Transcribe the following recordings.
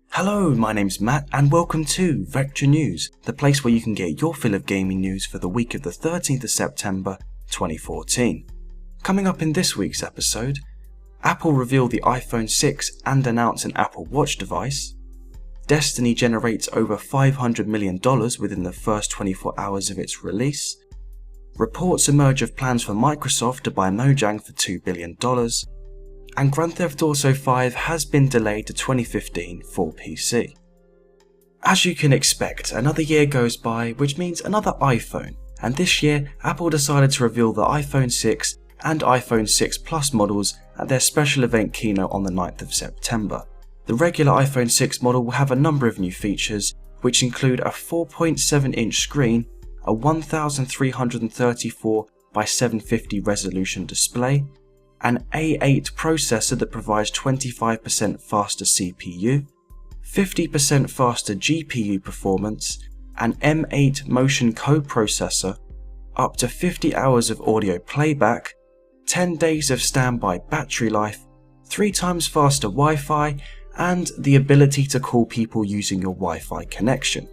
Hello, my name's Matt and welcome to Vectra News, the place where you can get your fill of gaming news for the week of the 13th of September 2014. Coming up in this week's episode, Apple reveal the iPhone 6 and announce an Apple Watch device, Destiny generates over $500 million within the first 24 hours of its release, reports emerge of plans for Microsoft to buy Mojang for $2 billion, and Grand Theft Auto V has been delayed to 2015 for PC. As you can expect, another year goes by, which means another iPhone, and this year Apple decided to reveal the iPhone 6 and iPhone 6 Plus models at their special event keynote on the 9th of September. The regular iPhone 6 model will have a number of new features, which include a 4.7-inch screen, a 1334 by 750 resolution display, an A8 processor that provides 25% faster CPU, 50% faster GPU performance, an M8 motion coprocessor, up to 50 hours of audio playback, 10 days of standby battery life, 3 times faster Wi-Fi, and the ability to call people using your Wi-Fi connection.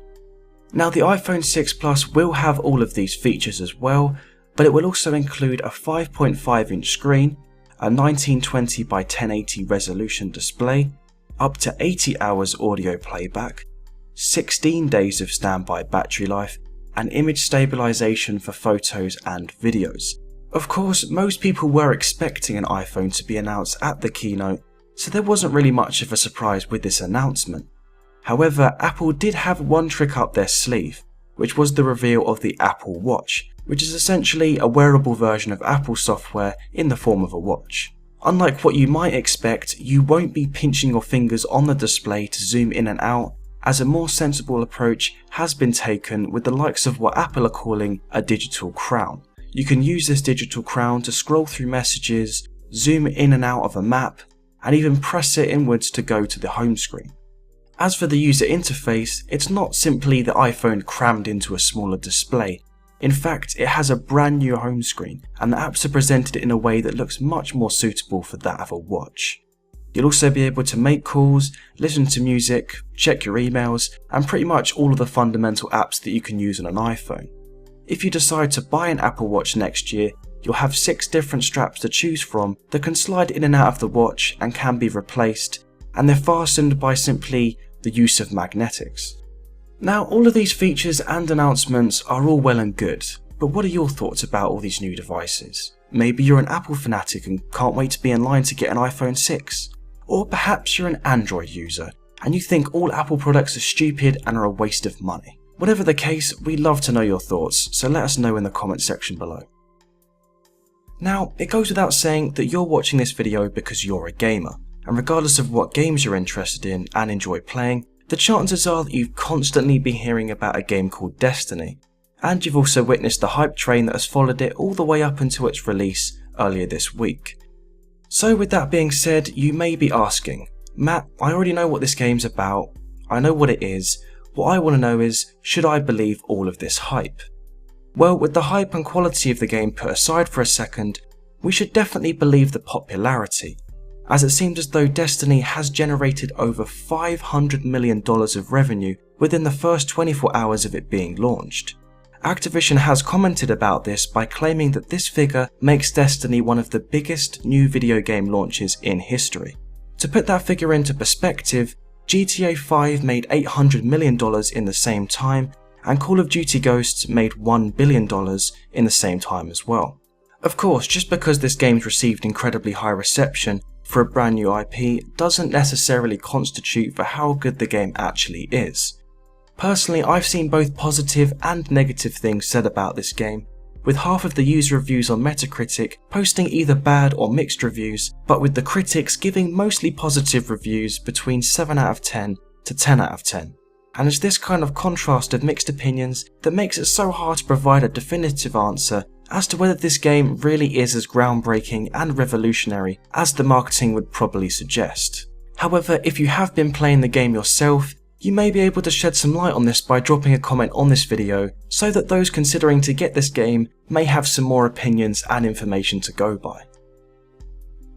Now, the iPhone 6 Plus will have all of these features as well, but it will also include a 5.5-inch screen, a 1920 by 1080 resolution display, up to 80 hours audio playback, 16 days of standby battery life, and image stabilization for photos and videos. Of course, most people were expecting an iPhone to be announced at the keynote, so there wasn't really much of a surprise with this announcement. However, Apple did have one trick up their sleeve, which was the reveal of the Apple Watch, which is essentially a wearable version of Apple software in the form of a watch. Unlike what you might expect, you won't be pinching your fingers on the display to zoom in and out, as a more sensible approach has been taken with the likes of what Apple are calling a digital crown. You can use this digital crown to scroll through messages, zoom in and out of a map, and even press it inwards to go to the home screen. As for the user interface, it's not simply the iPhone crammed into a smaller display. In fact, it has a brand new home screen, and the apps are presented in a way that looks much more suitable for that of a watch. You'll also be able to make calls, listen to music, check your emails, and pretty much all of the fundamental apps that you can use on an iPhone. If you decide to buy an Apple Watch next year, you'll have 6 different straps to choose from that can slide in and out of the watch and can be replaced, and they're fastened by simply the use of magnetics. Now, all of these features and announcements are all well and good, but what are your thoughts about all these new devices? Maybe you're an Apple fanatic and can't wait to be in line to get an iPhone 6. Or perhaps you're an Android user and you think all Apple products are stupid and are a waste of money. Whatever the case, we'd love to know your thoughts, so let us know in the comment section below. Now, it goes without saying that you're watching this video because you're a gamer, and regardless of what games you're interested in and enjoy playing, the chances are that you've constantly been hearing about a game called Destiny, and you've also witnessed the hype train that has followed it all the way up until its release earlier this week. So with that being said, you may be asking, Matt, I already know what this game's about, I know what it is, what I want to know is, should I believe all of this hype? Well, with the hype and quality of the game put aside for a second, we should definitely believe the popularity, as it seems as though Destiny has generated over $500 million of revenue within the first 24 hours of it being launched. Activision has commented about this by claiming that this figure makes Destiny one of the biggest new video game launches in history. To put that figure into perspective, GTA V made $800 million in the same time, and Call of Duty Ghosts made $1 billion in the same time as well. Of course, just because this game's received incredibly high reception for a brand new IP doesn't necessarily constitute for how good the game actually is. Personally, I've seen both positive and negative things said about this game, with half of the user reviews on Metacritic posting either bad or mixed reviews, but with the critics giving mostly positive reviews between 7 out of 10 to 10 out of 10. And it's this kind of contrast of mixed opinions that makes it so hard to provide a definitive answer as to whether this game really is as groundbreaking and revolutionary as the marketing would probably suggest. However, if you have been playing the game yourself, you may be able to shed some light on this by dropping a comment on this video so that those considering to get this game may have some more opinions and information to go by.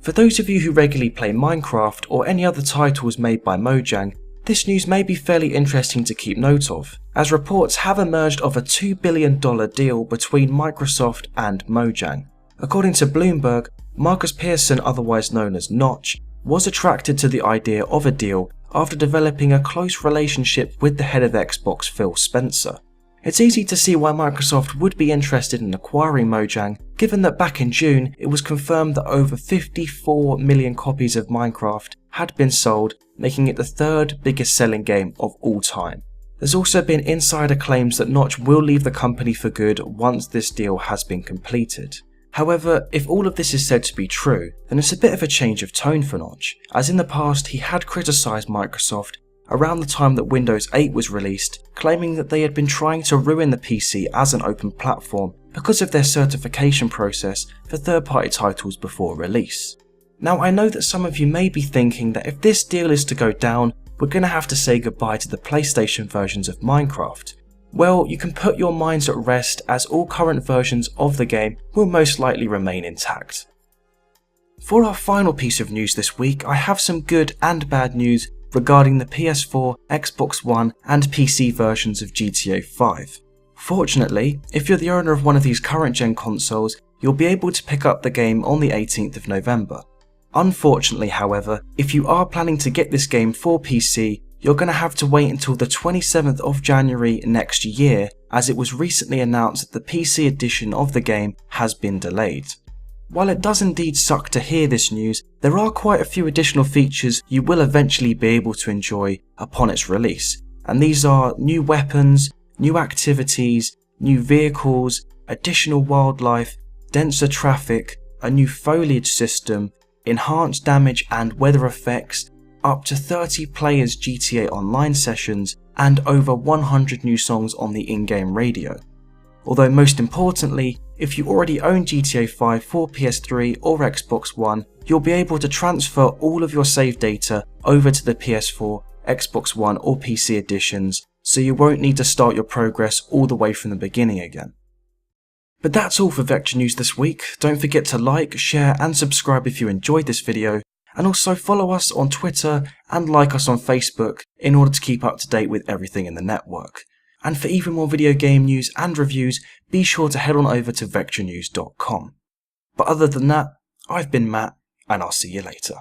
For those of you who regularly play Minecraft or any other titles made by Mojang, this news may be fairly interesting to keep note of, as reports have emerged of a $2 billion deal between Microsoft and Mojang. According to Bloomberg, Marcus Pearson, otherwise known as Notch, was attracted to the idea of a deal after developing a close relationship with the head of Xbox, Phil Spencer. It's easy to see why Microsoft would be interested in acquiring Mojang, given that back in June it was confirmed that over 54 million copies of Minecraft had been sold, making it the third biggest selling game of all time. There's also been insider claims that Notch will leave the company for good once this deal has been completed. However, if all of this is said to be true, then it's a bit of a change of tone for Notch, as in the past he had criticised Microsoft around the time that Windows 8 was released, claiming that they had been trying to ruin the PC as an open platform because of their certification process for third-party titles before release. Now, I know that some of you may be thinking that if this deal is to go down, we're going to have to say goodbye to the PlayStation versions of Minecraft. Well, you can put your minds at rest, as all current versions of the game will most likely remain intact. For our final piece of news this week, I have some good and bad news regarding the PS4, Xbox One and PC versions of GTA V. Fortunately, if you're the owner of one of these current gen consoles, you'll be able to pick up the game on the 18th of November. Unfortunately, however, if you are planning to get this game for PC, you're going to have to wait until the 27th of January next year, as it was recently announced that the PC edition of the game has been delayed. While it does indeed suck to hear this news, there are quite a few additional features you will eventually be able to enjoy upon its release, and these are new weapons, new activities, new vehicles, additional wildlife, denser traffic, a new foliage system, enhanced damage and weather effects, up to 30 players GTA Online sessions, and over 100 new songs on the in-game radio. Although most importantly, if you already own GTA V for PS3 or Xbox One, you'll be able to transfer all of your save data over to the PS4, Xbox One or PC editions, so you won't need to start your progress all the way from the beginning again. But that's all for Vectra News this week. Don't forget to like, share and subscribe if you enjoyed this video, and also follow us on Twitter and like us on Facebook in order to keep up to date with everything in the network. And for even more video game news and reviews, be sure to head on over to vectranews.com. But other than that, I've been Matt, and I'll see you later.